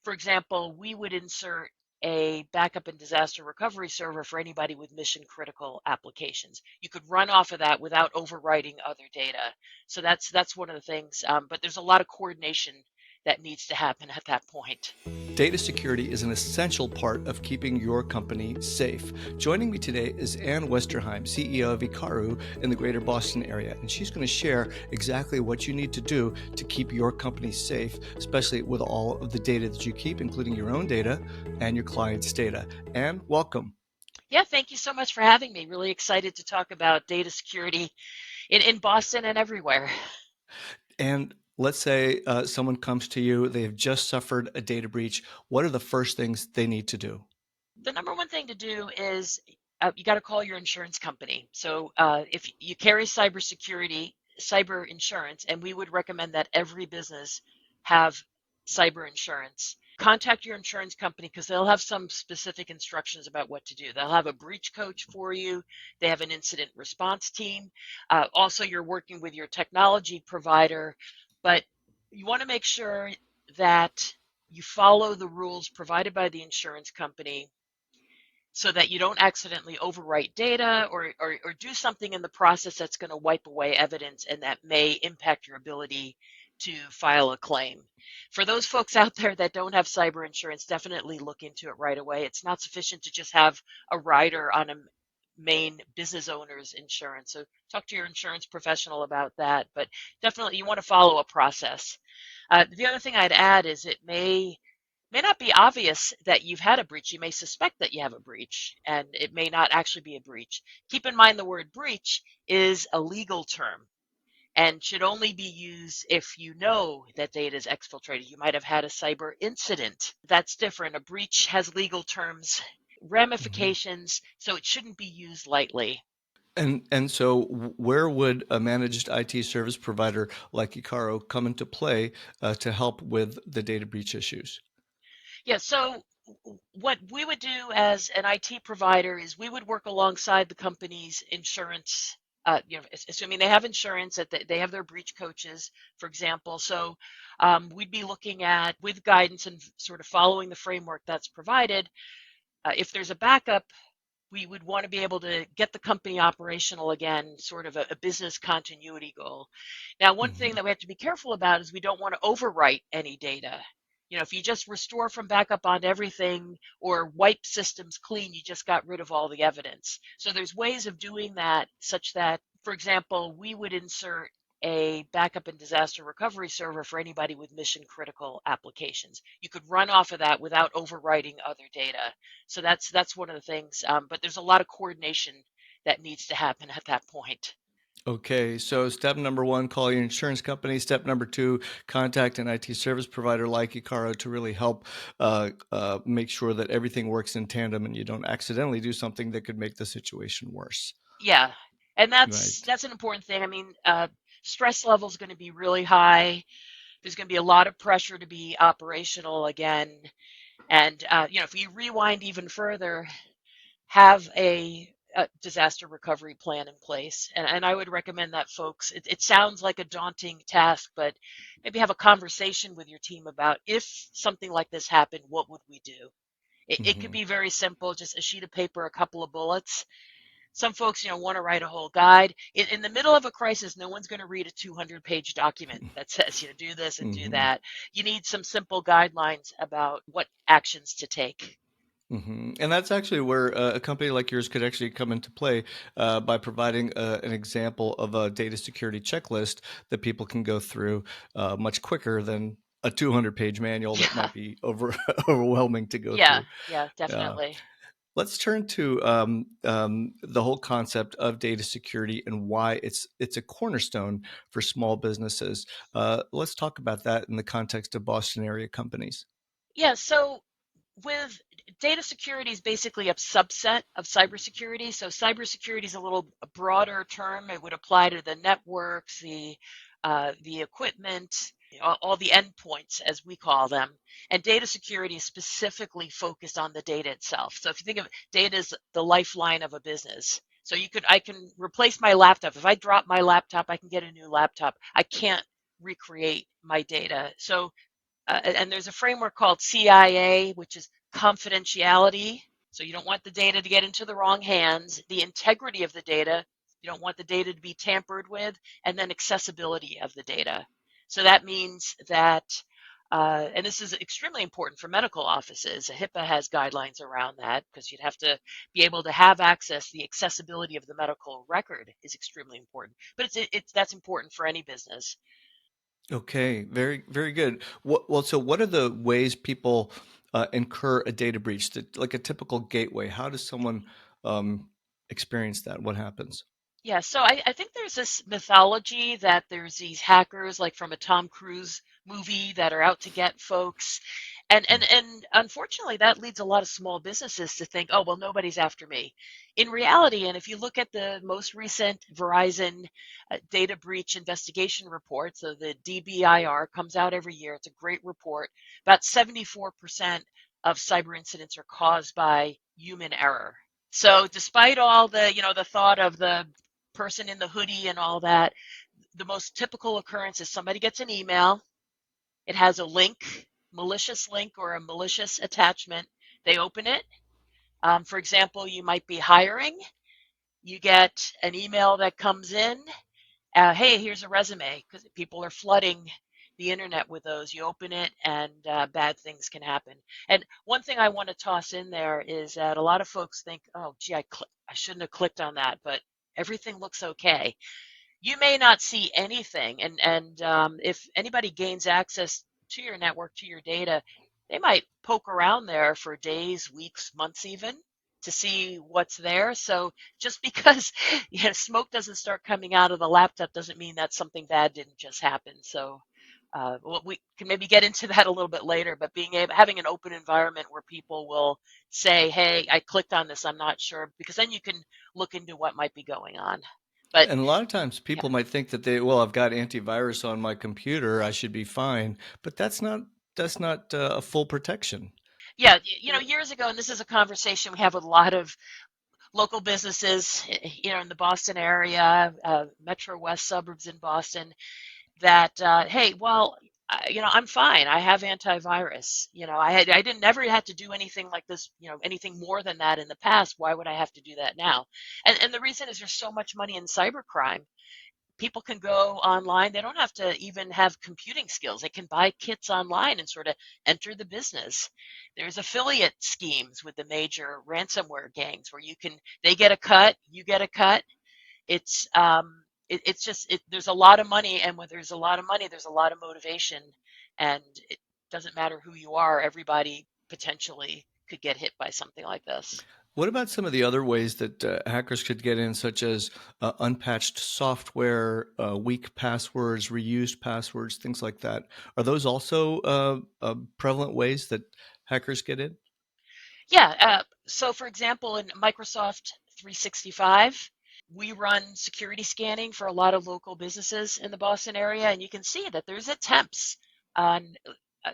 for example, we would insert a backup and disaster recovery server for anybody with mission critical applications. You could run off of that without overwriting other data. So that's one of the things. But there's a lot of coordination that needs to happen at that point. Data security is an essential part of keeping your company safe. Joining me today is Ann Westerheim, CEO of Ikaru in the greater Boston area, and she's going to share exactly what you need to do to keep your company safe, especially with all of the data that you keep, including your own data and your clients' data. Ann, welcome. Yeah, thank you so much for having me. Really excited to talk about data security in Boston and everywhere. And let's say someone comes to you, they have just suffered a data breach. What are the first things they need to do? The number one thing to do is you got to call your insurance company. So if you carry cyber insurance, and we would recommend that every business have cyber insurance. Contact your insurance company because they'll have some specific instructions about what to do. They'll have a breach coach for you. They have an incident response team. Also, you're working with your technology provider, but you want to make sure that you follow the rules provided by the insurance company so that you don't accidentally overwrite data or do something in the process that's going to wipe away evidence and that may impact your ability to file a claim. For those folks out there that don't have cyber insurance, definitely look into it right away. It's not sufficient to just have a rider on a main business owner's insurance. So talk to your insurance professional about that, but definitely you want to follow a process. The other thing I'd add is it may not be obvious that you've had a breach. You may suspect that you have a breach, and it may not actually be a breach. Keep in mind the word breach is a legal term and should only be used if you know that data is exfiltrated. You might have had a cyber incident. That's different. A breach has legal terms, Mhm. ramifications, so it shouldn't be used lightly. And so where would a managed IT service provider like Icaro come into play to help with the data breach issues? Yeah, so what we would do as an IT provider is we would work alongside the company's insurance, assuming they have insurance, that they have their breach coaches, for example. So we'd be looking at, with guidance and sort of following the framework that's provided, if there's a backup, we would want to be able to get the company operational again, sort of a business continuity goal. Now, one thing Mhm. that we have to be careful about is we don't want to overwrite any data. If you just restore from backup on everything or wipe systems clean, you just got rid of all the evidence. So there's ways of doing that such that, for example, we would insert a backup and disaster recovery server for anybody with mission critical applications. You could run off of that without overwriting other data. So that's one of the things. But there's a lot of coordination that needs to happen at that point. Okay, so step number one, call your insurance company. Step number two, contact an IT service provider like Icaro to really help make sure that everything works in tandem and you don't accidentally do something that could make the situation worse. Yeah, and that's Right. that's an important thing. I mean, stress level is going to be really high. There's going to be a lot of pressure to be operational again. And if you rewind even further, have a disaster recovery plan in place. And I would recommend that folks, it sounds like a daunting task, but maybe have a conversation with your team about if something like this happened, what would we do? It could Hmm. be very simple, just a sheet of paper, a couple of bullets. Some folks, want to write a whole guide. In the middle of a crisis, no one's going to read a 200-page document that says, do this and do Hmm. that. You need some simple guidelines about what actions to take. And that's actually where a company like yours could actually come into play by providing an example of a data security checklist that people can go through much quicker than a 200-page manual that Yeah, might be overwhelming to go yeah, through. yeah, Uh, definitely. let's turn to the whole concept of data security and why it's a cornerstone for small businesses. Let's talk about that in the context of Boston area companies. Yeah, so with data security is basically a subset of cybersecurity. So cybersecurity is a little broader term. It would apply to the networks, the equipment, all the endpoints as we call them. And data security is specifically focused on the data itself. So if you think of data as the lifeline of a business. So I can replace my laptop. If I drop my laptop, I can get a new laptop. I can't recreate my data. So and there's a framework called CIA, which is confidentiality. So you don't want the data to get into the wrong hands, the integrity of the data, you don't want the data to be tampered with, and then accessibility of the data. So that means that, and this is extremely important for medical offices. HIPAA has guidelines around that because you'd have to be able to have access. The accessibility of the medical record is extremely important, but it's that's important for any business. Okay, very, very good. Well, so what are the ways people incur a data breach? Like a typical gateway, how does someone experience that? What happens? Yeah, so I think there's this mythology that there's these hackers like from a Tom Cruise movie that are out to get folks. And unfortunately that leads a lot of small businesses to think, oh, well, nobody's after me. In reality, and if you look at the most recent Verizon data breach investigation report, so the DBIR comes out every year, it's a great report. About 74% of cyber incidents are caused by human error. So despite all the, the thought of the person in the hoodie and all that, the most typical occurrence is somebody gets an email, it has a link, malicious link or a malicious attachment. They open it. For example, you might be hiring, you get an email that comes in, hey, here's a resume, because people are flooding the internet with those. You open it and bad things can happen. And one thing I want to toss in there is that a lot of folks think, oh, gee, I shouldn't have clicked on that, but everything looks okay. You may not see anything, and if anybody gains access to your network, to your data, they might poke around there for days, weeks, months, even to see what's there. So just because smoke doesn't start coming out of the laptop doesn't mean that something bad didn't just happen. So well, we can maybe get into that a little bit later, but having an open environment where people will say, "Hey, I clicked on this. I'm not sure," because then you can look into what might be going on. But And a lot of times yeah, people might think that well, I've got antivirus on my computer, I should be fine, but that's not a full protection. yeah, years ago, and this is a conversation we have with a lot of local businesses, in the Boston area, Metro West suburbs in Boston, that hey, well, I'm fine. I have antivirus. I didn't never had to do anything like this. Anything more than that in the past. Why would I have to do that now? And the reason is there's so much money in cybercrime. People can go online. They don't have to even have computing skills. They can buy kits online and sort of enter the business. There's affiliate schemes with the major ransomware gangs where they get a cut, you get a cut. It's just there's a lot of money, and when there's a lot of money, there's a lot of motivation, and it doesn't matter who you are. Everybody potentially could get hit by something like this. What about some of the other ways that hackers could get in, such as unpatched software, weak passwords, reused passwords, things like that? Are those also prevalent ways that hackers get in? Yeah. So, for example, in Microsoft 365, we run security scanning for a lot of local businesses in the Boston area, and you can see that there's attempts on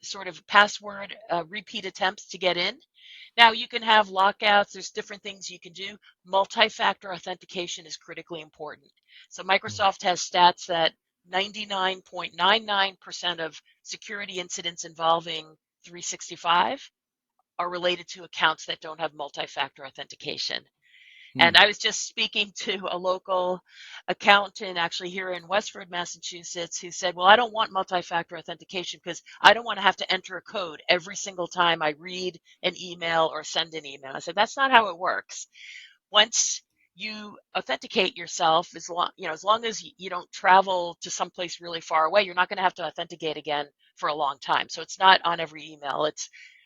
sort of password repeat attempts to get in. Now, you can have lockouts, there's different things you can do. Multi factor authentication is critically important. So, Microsoft has stats that 99.99% of security incidents involving 365 are related to accounts that don't have multi-factor authentication. And Hmm. I was just speaking to a local accountant actually here in Westford, Massachusetts, who said, well, I don't want multi-factor authentication because I don't want to have to enter a code every single time I read an email or send an email. I said, that's not how it works. Once you authenticate yourself, as long as you don't travel to someplace really far away, you're not going to have to authenticate again for a long time. So it's not on every email.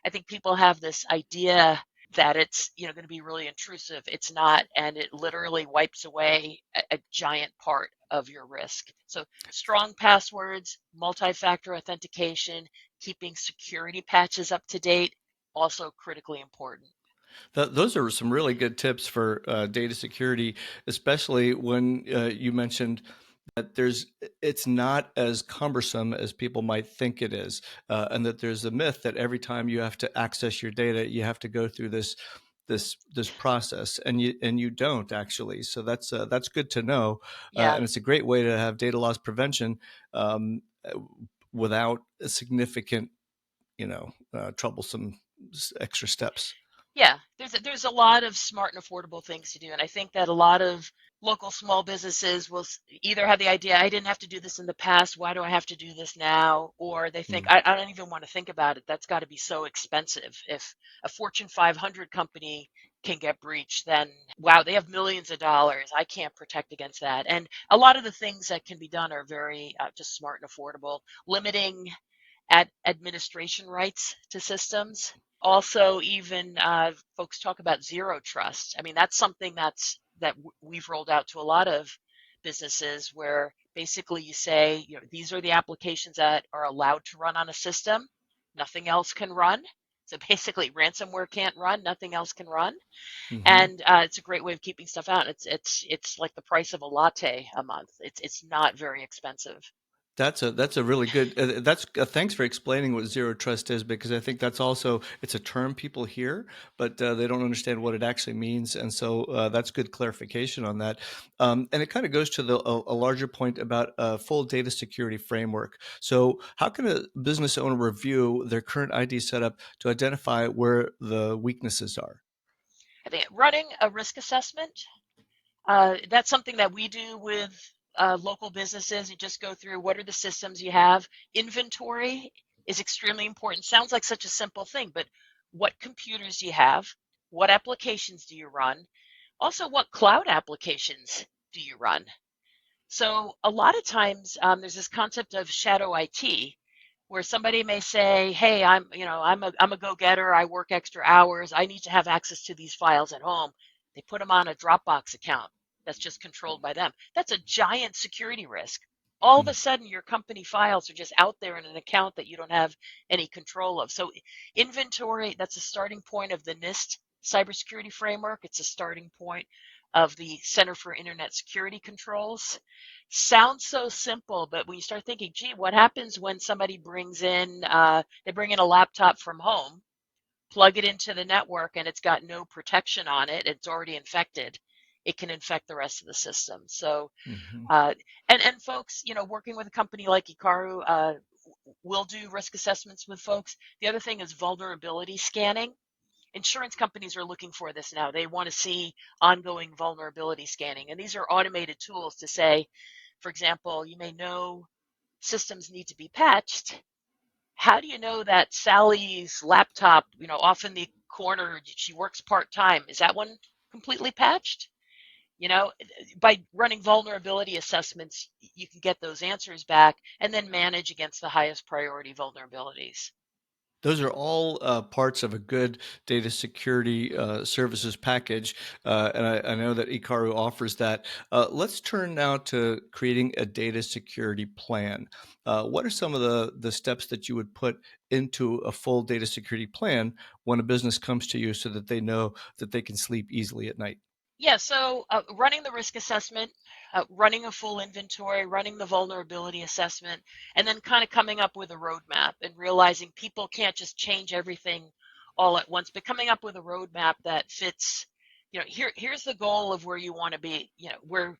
I think people have this idea that it's going to be really intrusive. It's not, and it literally wipes away a giant part of your risk. So strong passwords, multi-factor authentication, keeping security patches up to date, also critically important. Those are some really good tips for data security, especially when you mentioned that it's not as cumbersome as people might think it is, and that there's a myth that every time you have to access your data, you have to go through this process, and you don't actually. So that's good to know, Yeah. and it's a great way to have data loss prevention um, without a significant troublesome extra steps. Yeah, there's a lot of smart and affordable things to do, and I think that a lot of local small businesses will either have the idea, I didn't have to do this in the past, why do I have to do this now? Or they think, Mm. I don't even want to think about it. That's got to be so expensive. If a Fortune 500 company can get breached, then wow, they have millions of dollars. I can't protect against that. And a lot of the things that can be done are very just smart and affordable, limiting administration rights to systems. Also, even folks talk about zero trust. I mean, that's something that we've rolled out to a lot of businesses where basically you say, these are the applications that are allowed to run on a system. Nothing else can run. So basically, ransomware can't run. Nothing else can run, Hmm. and it's a great way of keeping stuff out. It's like the price of a latte a month. It's not very expensive. That's a really good. That's thanks for explaining what zero trust is, because I think that's also it's a term people hear, but they don't understand what it actually means, and so that's good clarification on that. And it kind of goes to a larger point about a full data security framework. So, how can a business owner review their current ID setup to identify where the weaknesses are? I think running a risk assessment. That's something that we do with local businesses. You just go through what are the systems you have. Inventory is extremely important. Sounds like such a simple thing, but what computers do you have? What applications do you run? Also, what cloud applications do you run? So a lot of times there's this concept of shadow IT, where somebody may say, "Hey, I'm a go-getter. I work extra hours. I need to have access to these files at home." They put them on a Dropbox account that's just controlled by them. That's a giant security risk. All of a sudden, your company files are just out there in an account that you don't have any control of. So, inventory, that's a starting point of the NIST cybersecurity framework. It's a starting point of the Center for Internet Security Controls. Sounds so simple, but when you start thinking, gee, what happens when somebody they bring in a laptop from home, plug it into the network, and it's got no protection on it, it's already infected. It can infect the rest of the system. So, Mm-hmm. uh, and folks, working with a company like Ikaru, will do risk assessments with folks. The other thing is vulnerability scanning. Insurance companies are looking for this now. They want to see ongoing vulnerability scanning. And these are automated tools to say, for example, you may know systems need to be patched. How do you know that Sally's laptop, off in the corner, she works part time? Is that one completely patched? You know, by running vulnerability assessments, you can get those answers back and then manage against the highest priority vulnerabilities. Those are all parts of a good data security services package, and I know that Ikaru offers that. Let's turn now to creating a data security plan. What are some of the steps that you would put into a full data security plan when a business comes to you so that they know that they can sleep easily at night? Yeah, so running the risk assessment, running a full inventory, running the vulnerability assessment, and then kind of coming up with a roadmap and realizing people can't just change everything all at once, but coming up with a roadmap that fits, here's the goal of where you want to be, where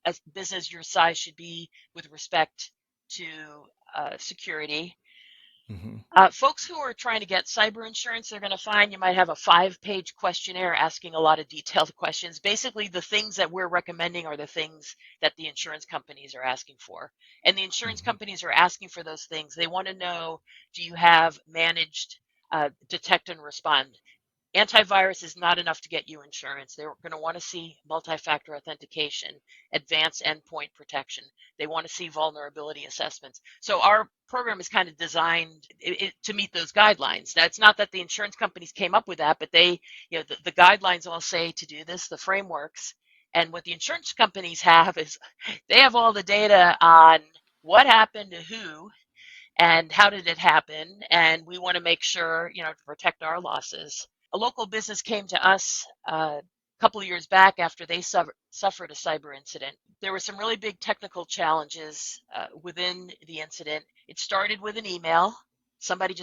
a business your size should be with respect to security. Hmm. Folks who are trying to get cyber insurance, they're going to find you might have a 5-page questionnaire asking a lot of detailed questions. Basically, the things that we're recommending are the things that the insurance companies are asking for. And the insurance Hmm. companies are asking for those things. They want to know, do you have managed detect and respond? Antivirus is not enough to get you insurance. They're going to want to see multi-factor authentication, advanced endpoint protection. They want to see vulnerability assessments. So our program is kind of designed to meet those guidelines. Now, it's not that the insurance companies came up with that, but the guidelines all say to do this, the frameworks. And what the insurance companies have is they have all the data on what happened to who and how did it happen, and we want to make sure, to protect our losses. A local business came to us a couple of years back after they suffered a cyber incident. There were some really big technical challenges within the incident. It started with an email. Somebody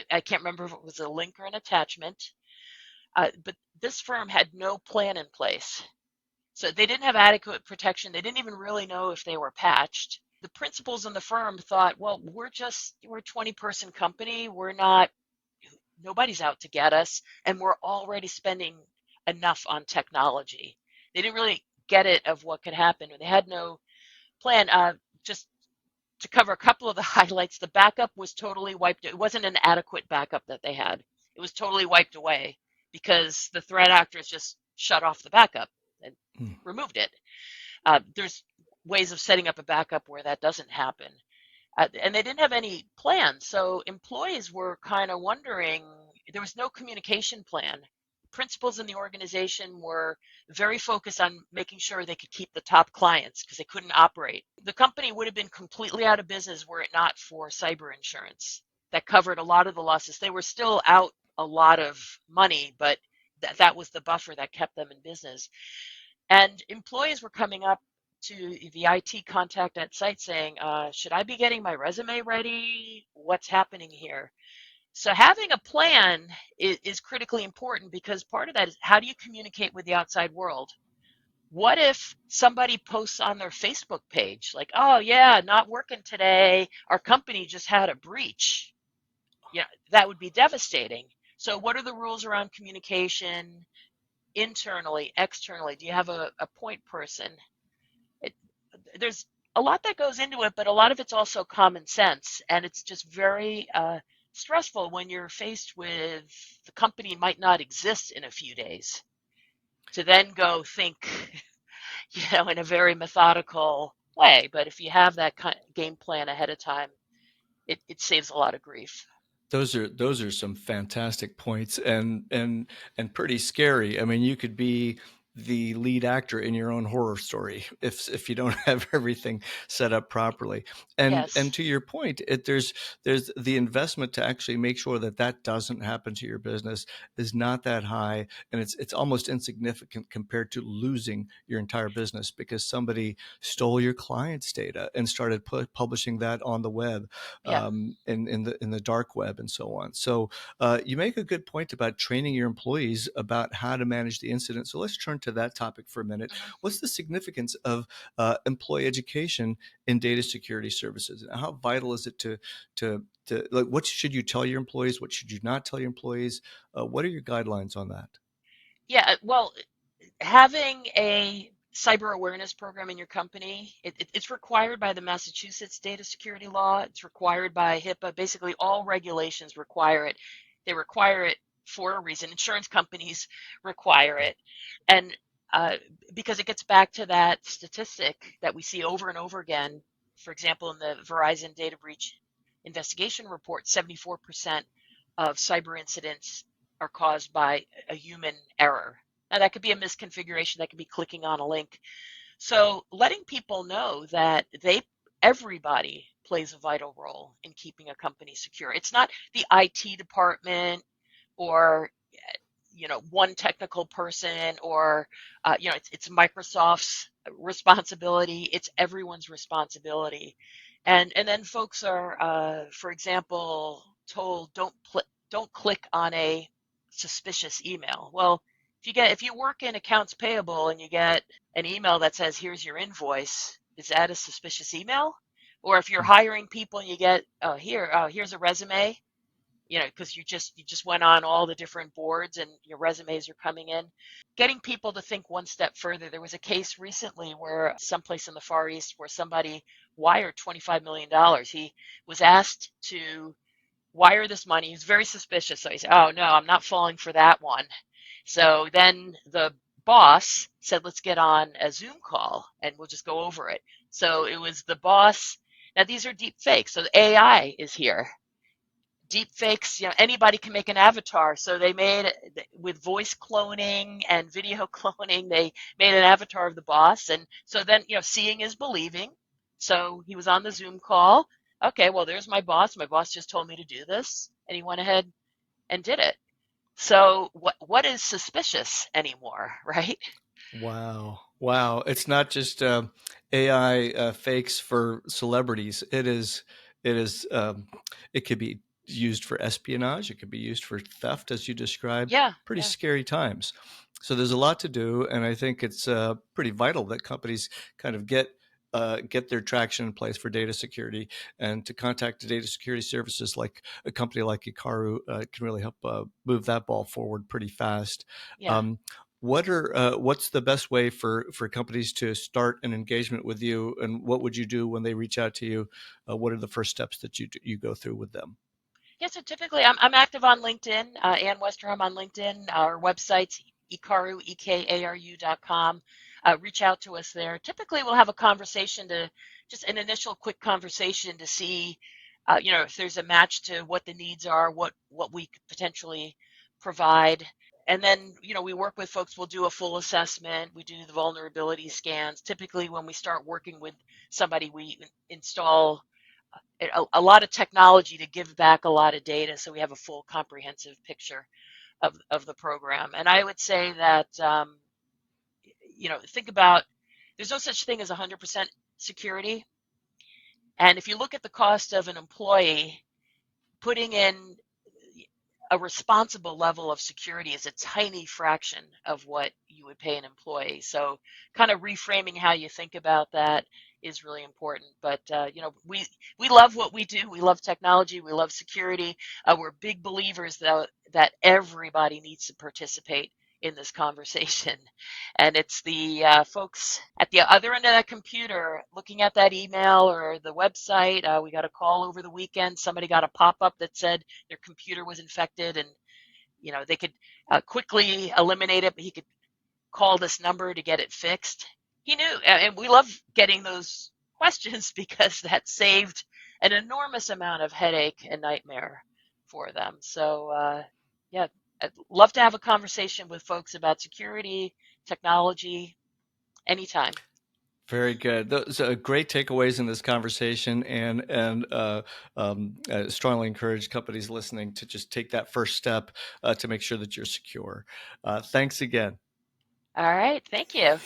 I can't remember if it was a link or an attachment, but this firm had no plan in place. So they didn't have adequate protection. They didn't even really know if they were patched. the principals in the firm thought, well, we're a 20-person company. We're not, nobody's out to get us, and we're already spending enough on technology. They didn't really get it of what could happen. They had no plan. Just to cover a couple of the highlights, the backup was totally wiped. It wasn't an adequate backup that they had. It was totally wiped away because the threat actors just shut off the backup and Hmm. removed it. There's ways of setting up a backup where that doesn't happen. And they didn't have any plans. So employees were kind of wondering, there was no communication plan. Principals in the organization were very focused on making sure they could keep the top clients because they couldn't operate. The company would have been completely out of business were it not for cyber insurance that covered a lot of the losses. They were still out a lot of money, but that was the buffer that kept them in business. And employees were coming up to the IT contact at site saying, should I be getting my resume ready? What's happening here? So having a plan is critically important because part of that is how do you communicate with the outside world? What if somebody posts on their Facebook page, like, oh, yeah, not working today. Our company just had a breach. Yeah, that would be devastating. So, what are the rules around communication internally, externally? Do you have a point person? It, there's a lot that goes into it, but a lot of it's also common sense. And it's just very stressful when you're faced with the company might not exist in a few days to then go think, in a very methodical way. But if you have that kind of game plan ahead of time, it saves a lot of grief. Those are some fantastic points and pretty scary. I mean, you could be the lead actor in your own horror story if you don't have everything set up properly. And Yes. to your point, there's the investment to actually make sure that that doesn't happen to your business is not that high, and it's almost insignificant compared to losing your entire business because somebody stole your client's data and started publishing that on the web, Yeah. in the dark web and so on. So you make a good point about training your employees about how to manage the incident. So let's turn to that topic for a minute. Mhm. What's the significance of employee education in data security services? And how vital is it to like what should you tell your employees? What should you not tell your employees? What are your guidelines on that? Yeah. Well, having a cyber awareness program in your company, it's required by the Massachusetts data security law. It's required by HIPAA. Basically, all regulations require it. They require it for a reason. Insurance companies require it. And uh, because it gets back to that statistic that we see over and over again. For example, in the Verizon data breach investigation report, 74% of cyber incidents are caused by a human error. Now, that could be a misconfiguration, that could be clicking on a link. So, letting people know that everybody plays a vital role in keeping a company secure. It's not the IT department or one technical person or it's Microsoft's responsibility. It's everyone's responsibility. And then folks are, for example, told don't click on a suspicious email. Well, if you work in accounts payable and you get an email that says here's your invoice, is that a suspicious email? Or if you're hiring people and you get here's a resume, because you just went on all the different boards and your resumes are coming in. Getting people to think one step further. There was a case recently where someplace in the Far East where somebody wired $25 million. He was asked to wire this money. He's very suspicious. So he said, oh no, I'm not falling for that one. So then the boss said, let's get on a Zoom call and we'll just go over it. So it was the boss. Now these are deep fakes. So the AI is here. Deep fakes, anybody can make an avatar. So they made, with voice cloning and video cloning, they made an avatar of the boss. And so then, seeing is believing. So he was on the Zoom call. Okay, well, there's my boss. My boss just told me to do this. And he went ahead and did it. So what is suspicious anymore, right? Wow. Wow. It's not just AI fakes for celebrities. It could be used for espionage. It could be used for theft, as you described. Yeah, Pretty yeah. scary times. So there's a lot to do. And I think it's pretty vital that companies kind of get get their traction in place for data security, and to contact the data security services like a company like Ikaru can really help move that ball forward pretty fast. Yeah. Um, what's the best way for companies to start an engagement with you, and what would you do when they reach out to you? What are the first steps that you go through with them? Yeah, so typically I'm active on LinkedIn, Ann Westerholm on LinkedIn. Our website's ekaru, ekaru.com. Reach out to us there. Typically we'll have a conversation to just an initial quick conversation to see, if there's a match to what the needs are, what we could potentially provide. And then, we work with folks, we'll do a full assessment. We do the vulnerability scans. Typically when we start working with somebody, we install a lot of technology to give back a lot of data so we have a full comprehensive picture of the program. And I would say that, think about there's no such thing as 100% security. And if you look at the cost of an employee, putting in a responsible level of security is a tiny fraction of what you would pay an employee. So, kind of reframing how you think about that is really important. But we love what we do. We love technology. We love security. We're big believers that everybody needs to participate in this conversation. And it's the folks at the other end of that computer looking at that email or the website. We got a call over the weekend. Somebody got a pop up that said their computer was infected, and they could quickly eliminate it, but he could call this number to get it fixed. He knew, and we love getting those questions because that saved an enormous amount of headache and nightmare for them. So, yeah, I'd love to have a conversation with folks about security, technology, anytime. Very good. Those are great takeaways in this conversation, and strongly encourage companies listening to just take that first step to make sure that you're secure. Thanks again. All right, thank you.